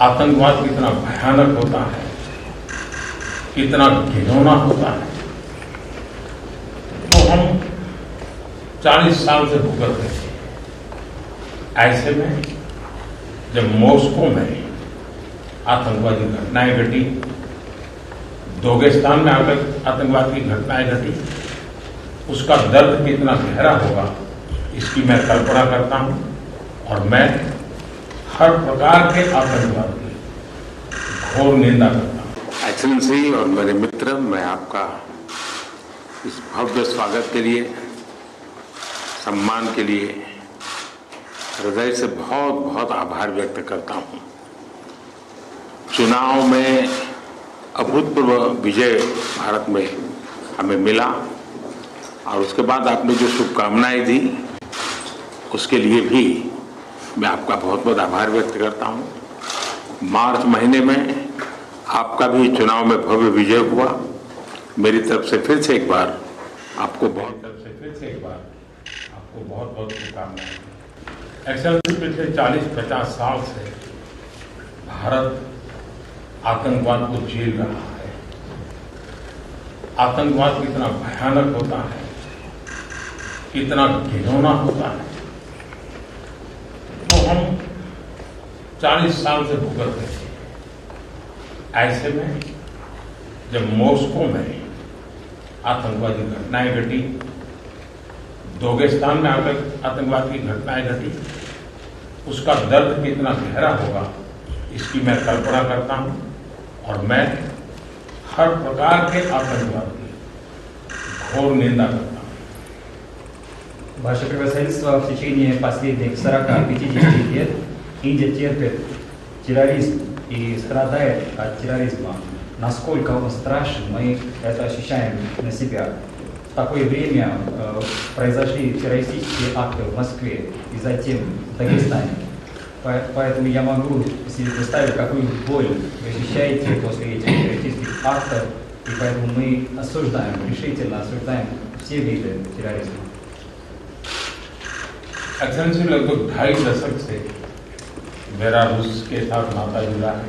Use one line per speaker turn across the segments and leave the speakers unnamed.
आतंकवाद कितना भयानक होता है, कितना घिनौना होता है, तो हम 40 साल से भुगत रहे थे। ऐसे में जब मॉस्को में आतंकवादी घटनाएं घटी, दागिस्तान में आतंकवाद की घटनाएं घटी, उसका दर्द कितना गहरा होगा इसकी मैं कल्पना करता हूं। और मैं हर प्रकार के आतंकवाद की घोर निंदा करता हूं।
एक्सेलेंसी और मेरे मित्र, मैं आपका इस भव्य स्वागत के लिए, सम्मान के लिए हृदय से बहुत बहुत आभार व्यक्त करता हूं। चुनाव में अभूतपूर्व विजय भारत में हमें मिला और उसके बाद आपने जो शुभकामनाएं दी उसके लिए भी मैं आपका बहुत बहुत आभार व्यक्त करता हूं। मार्च महीने में आपका भी चुनाव में भव्य विजय हुआ। मेरी तरफ से फिर से एक बार आपको बहुत बहुत शुभकामनाएं। एक्सेलेंसी, पिछले 40-50 साल से भारत आतंकवाद को झेल रहा है। आतंकवाद कितना भयानक होता है, कितना घिनौना होता है, तो हम 40 साल से भुगत रहे थे। ऐसे में जब मॉस्को में आतंकवादी घटनाएं घटी, दागिस्तान में आतंकवाद की घटनाएं घटी, उसका दर्द कितना गहरा होगा इसकी मैं कल्पना करता हूं। और मैं हर प्रकार के आतंकवाद की घोर निंदा करता हूं।
Ваше превосходительство, в течение последних 40-50 лет Индия терпит терроризм и страдает от терроризма. Насколько он страшен, мы это ощущаем на себя. В такое время произошли террористические акты в Москве и затем в Дагестане. Поэтому я могу себе представить, какую боль вы ощущаете после этих террористических актов, и поэтому мы осуждаем, решительно осуждаем все виды терроризма.
एक्सेलेंसी, लगभग 2.5 दशक से मेरा रूस के साथ नाता जुड़ा है।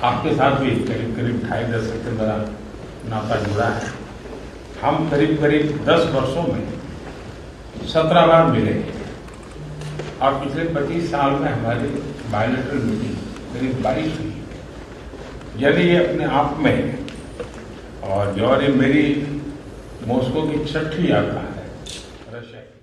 आपके साथ भी करीब 2.5 दशक से मेरा नाता जुड़ा है। हम करीब 10 वर्षों में 17 बार मिले हैं और पिछले 25 साल में हमारी बायलैटरल मीटिंग करीब 22 हुई। यदि ये अपने आप में, और ये मेरी मॉस्को की 6ठी यात्रा है रशिया की,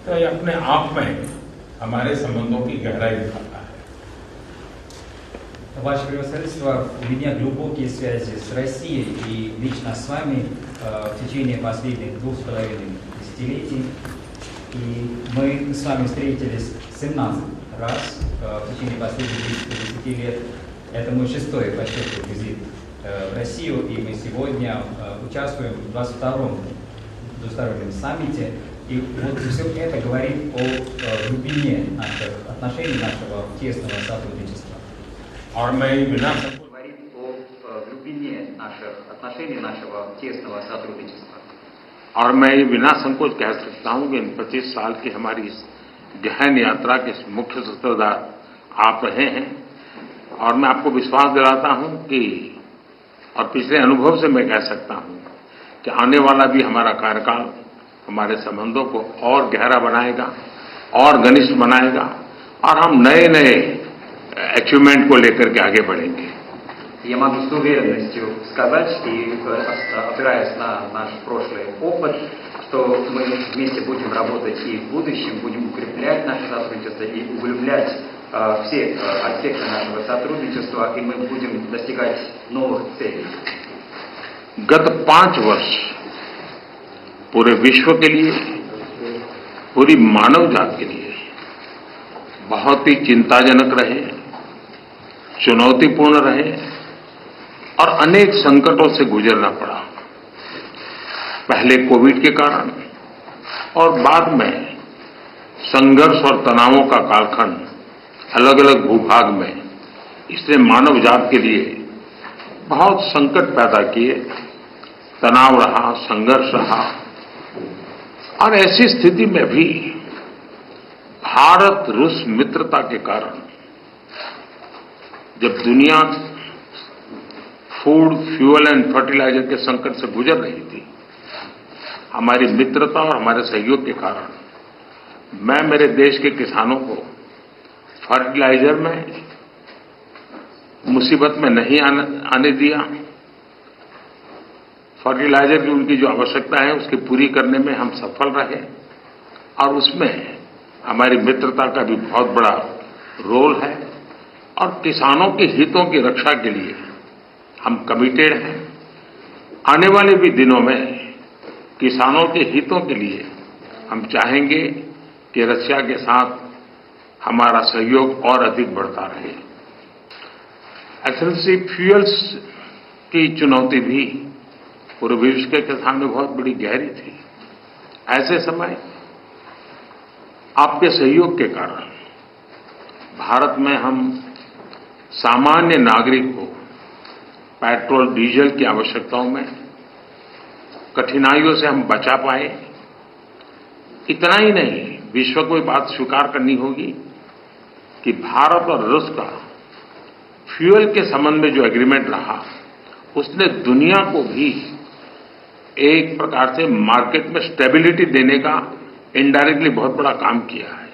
तो ये अपने आप में हमारे संबंधों की गहराई दिखाता है।
Ваше превосходительство, у меня глубокие связи с Россией и лично с вами в течение последних 2,5 десятилетий. И мы с вами встретились 17 раз в течение последних 10 лет. Это мой 6-й по счету визит в Россию, и мы сегодня участвуем в 22-м двустороннем саммите. И вот все это говорит о глубине наших отношений, нашего тесного сотрудничества.
और मैं बिना
Говорит о глубине наших отношений, нашего тесного сотрудничества.
और मैं ये बिना संकोच कह सकता हूं कि इन 25 साल की हमारी इस गहन यात्रा के मुख्य सूत्रधार आप रहे हैं। और मैं आपको विश्वास दिलाता हूं कि, और पिछले अनुभव से मैं कह सकता हूं कि आने वाला भी हमारा कार्यकाल हमारे संबंधों को और गहरा बनाएगा और घनिष्ठ बनाएगा और हम नए नए अचीवमेंट को लेकर के आगे बढ़ेंगे।
Я могу с уверенностью сказать, и опираясь на наш прошлый опыт, что мы вместе будем работать и в будущем, будем укреплять наше сотрудничество и углублять все аспекты нашего сотрудничества, и мы будем достигать новых целей.
गत 5 वर्ष पूरे विश्व के लिए, पूरी मानव जाति के लिए बहुत ही चिंताजनक रहे, चुनौतीपूर्ण रहे और अनेक संकटों से गुजरना पड़ा। पहले कोविड के कारण और बाद में संघर्ष और तनावों का कालखंड अलग अलग भूभाग में, इसने मानव जाति के लिए बहुत संकट पैदा किए, तनाव रहा, संघर्ष रहा। और ऐसी स्थिति में भी भारत रूस मित्रता के कारण जब दुनिया फूड, फ्यूल एंड फर्टिलाइजर के संकट से गुजर रही थी, हमारी मित्रता और हमारे सहयोग के कारण मैं मेरे देश के किसानों को फर्टिलाइजर में मुसीबत में नहीं आने दिया। फर्टिलाइजर की उनकी जो आवश्यकता है उसकी पूरी करने में हम सफल रहे और उसमें हमारी मित्रता का भी बहुत बड़ा रोल है और किसानों के हितों की रक्षा के लिए हम कमिटेड हैं। आने वाले भी दिनों में किसानों के हितों के लिए हम चाहेंगे कि रशिया के साथ हमारा सहयोग और अधिक बढ़ता रहे। एक्सेलेंसी, फ्यूल्स की चुनौती भी पूरे विश्व के सामने बहुत बड़ी गहरी थी। ऐसे समय आपके सहयोग के कारण भारत में हम सामान्य नागरिक को पेट्रोल, डीजल की आवश्यकताओं में कठिनाइयों से हम बचा पाए। इतना ही नहीं, विश्व को ये बात स्वीकार करनी होगी कि भारत और रूस का फ्यूल के संबंध में जो एग्रीमेंट रहा, उसने दुनिया को भी एक प्रकार से मार्केट में स्टेबिलिटी देने का इनडायरेक्टली बहुत बड़ा काम किया है।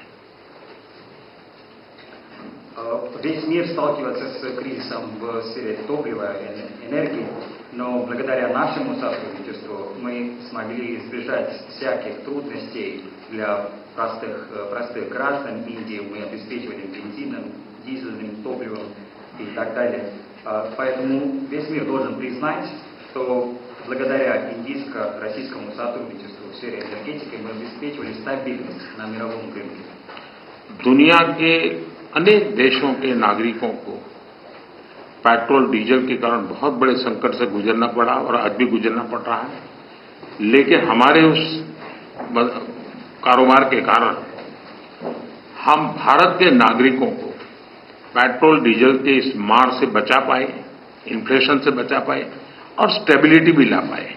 Весь мир сталкивается с кризисом в сфере топлива и энергии, но благодаря нашему сотрудничеству мы смогли избежать всяких трудностей для простых граждан Индии. Мы обеспечивали бензином, дизельным топливом и так далее. Поэтому весь мир должен признать, что благодаря индийско-российскому сотрудничеству в сфере энергетики мы обеспечивали стабильность на мировом рынке.
दुनिया के अनेक देशों के नागरिकों को पेट्रोल, डीजल के कारण बहुत बड़े संकट से गुजरना पड़ा और आज भी गुजरना पड़ रहा है, लेकिन हमारे उस कारोबार के कारण हम भारत के नागरिकों को पेट्रोल, डीजल के इस मार से बचा पाए, इन्फ्लेशन से बचा पाए और स्टेबिलिटी भी ला पाए।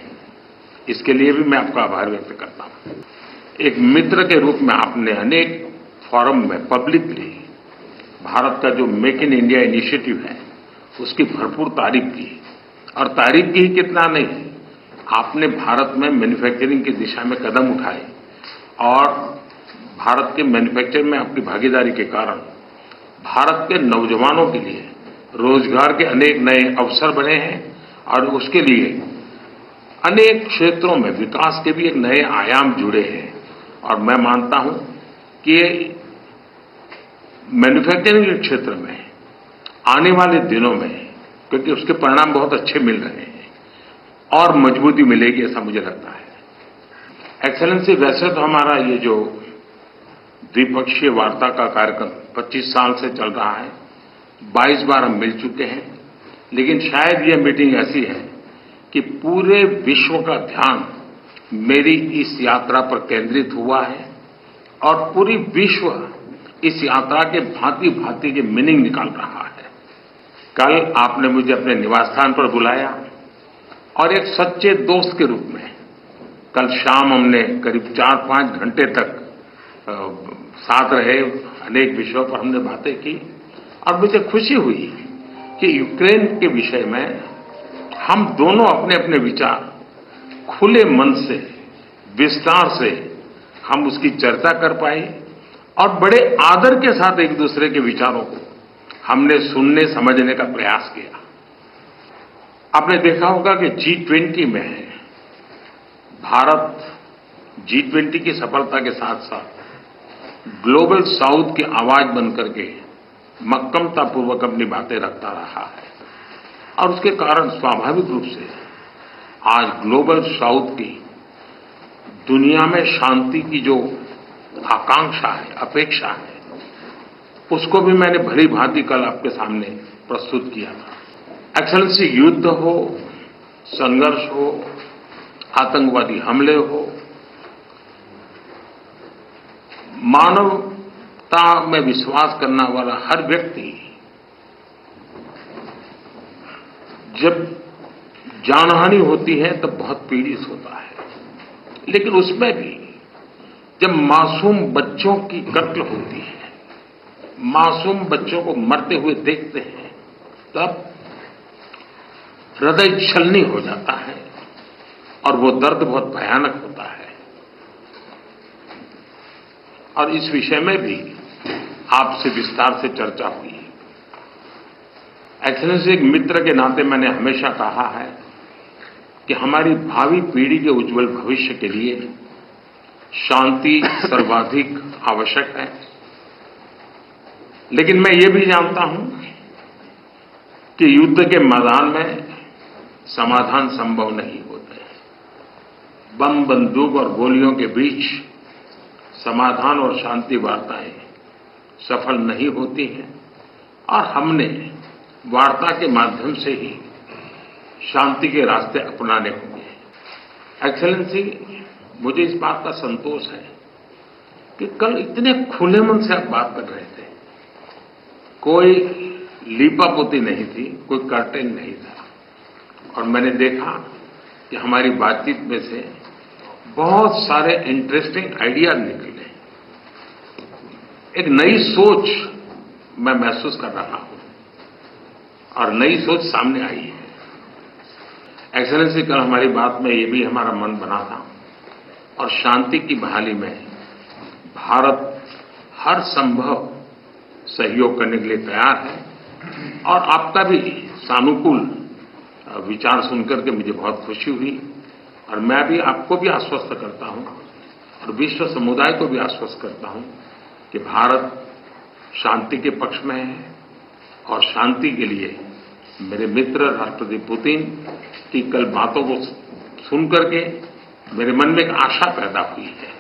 इसके लिए भी मैं आपका आभार व्यक्त करता हूं। एक मित्र के रूप में आपने अनेक फोरम में पब्लिकली भारत का जो मेक इन इंडिया इनिशिएटिव है उसकी भरपूर तारीफ की, और तारीफ की ही कितना नहीं, आपने भारत में मैन्युफैक्चरिंग की दिशा में कदम उठाए और भारत के मैन्युफैक्चरिंग में आपकी भागीदारी के कारण भारत के नौजवानों के लिए रोजगार के अनेक नए अवसर बने हैं और उसके लिए अनेक क्षेत्रों में विकास के भी एक नए आयाम जुड़े हैं। और मैं मानता हूं कि मैन्युफैक्चरिंग के क्षेत्र में आने वाले दिनों में, क्योंकि उसके परिणाम बहुत अच्छे मिल रहे हैं, और मजबूती मिलेगी ऐसा मुझे लगता है। एक्सेलेंसी, वैसे तो हमारा ये जो द्विपक्षीय वार्ता का कार्यक्रम 25 साल से चल रहा है, 22 बार हम मिल चुके हैं, लेकिन शायद ये मीटिंग ऐसी है कि पूरे विश्व का ध्यान मेरी इस यात्रा पर केंद्रित हुआ है और पूरी विश्व इस यात्रा के भांति भांति के मीनिंग निकाल रहा है। कल आपने मुझे अपने निवास स्थान पर बुलाया और एक सच्चे दोस्त के रूप में कल शाम हमने करीब 4-5 घंटे तक साथ रहे, अनेक विषयों पर हमने बातें की और मुझे खुशी हुई कि यूक्रेन के विषय में हम दोनों अपने अपने विचार खुले मन से, विस्तार से हम उसकी चर्चा कर पाए और बड़े आदर के साथ एक दूसरे के विचारों को हमने सुनने समझने का प्रयास किया। आपने देखा होगा कि G20 में भारत G20 की सफलता के साथ साथ ग्लोबल साउथ की आवाज बनकर के मक्कमतापूर्वक अपनी बातें रखता रहा है और उसके कारण स्वाभाविक रूप से आज ग्लोबल साउथ की दुनिया में शांति की जो आकांक्षा है, अपेक्षा है, उसको भी मैंने भली भांति कल आपके सामने प्रस्तुत किया था। एक्सेलेंसी, युद्ध हो, संघर्ष हो, आतंकवादी हमले हो, मानवता में विश्वास करने वाला हर व्यक्ति जब जानहानि होती है तब बहुत पीड़ित होता है, लेकिन उसमें भी जब मासूम बच्चों की कत्ल होती है, मासूम बच्चों को मरते हुए देखते हैं, तब हृदय छलनी हो जाता है और वो दर्द बहुत भयानक होता है। और इस विषय में भी आपसे विस्तार से चर्चा हुई। एक्सेलेंसी, एक मित्र के नाते मैंने हमेशा कहा है कि हमारी भावी पीढ़ी के उज्जवल भविष्य के लिए शांति सर्वाधिक आवश्यक है। लेकिन मैं ये भी जानता हूं कि युद्ध के मैदान में समाधान संभव नहीं होते। बम, बंदूक और गोलियों के बीच समाधान और शांति वार्ताएं सफल नहीं होती हैं और हमने वार्ता के माध्यम से ही शांति के रास्ते अपनाने होंगे। एक्सेलेंसी, मुझे इस बात का संतोष है कि कल इतने खुले मन से आप बात कर रहे थे। कोई लीपापोती नहीं थी, कोई कर्टेन नहीं था। और मैंने देखा कि हमारी बातचीत में से बहुत सारे इंटरेस्टिंग आइडिया निकले। एक नई सोच मैं महसूस कर रहा हूं और नई सोच सामने आई है। एक्सेलेंसी, कल हमारी बात में ये भी हमारा मन बना था और शांति की बहाली में भारत हर संभव सहयोग करने के लिए तैयार है। और आपका भी सानुकूल विचार सुनकर के मुझे बहुत खुशी हुई और मैं भी आपको भी आश्वस्त करता हूं और विश्व समुदाय को भी आश्वस्त करता हूं कि भारत शांति के पक्ष में है और शांति के लिए मेरे मित्र राष्ट्रपति पुतिन की कल बातों को सुनकर के मेरे मन में एक आशा पैदा हुई है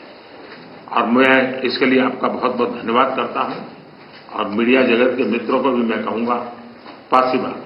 और मैं इसके लिए आपका बहुत बहुत धन्यवाद करता हूं। और मीडिया जगत के मित्रों को भी मैं कहूंगा, पासीबात।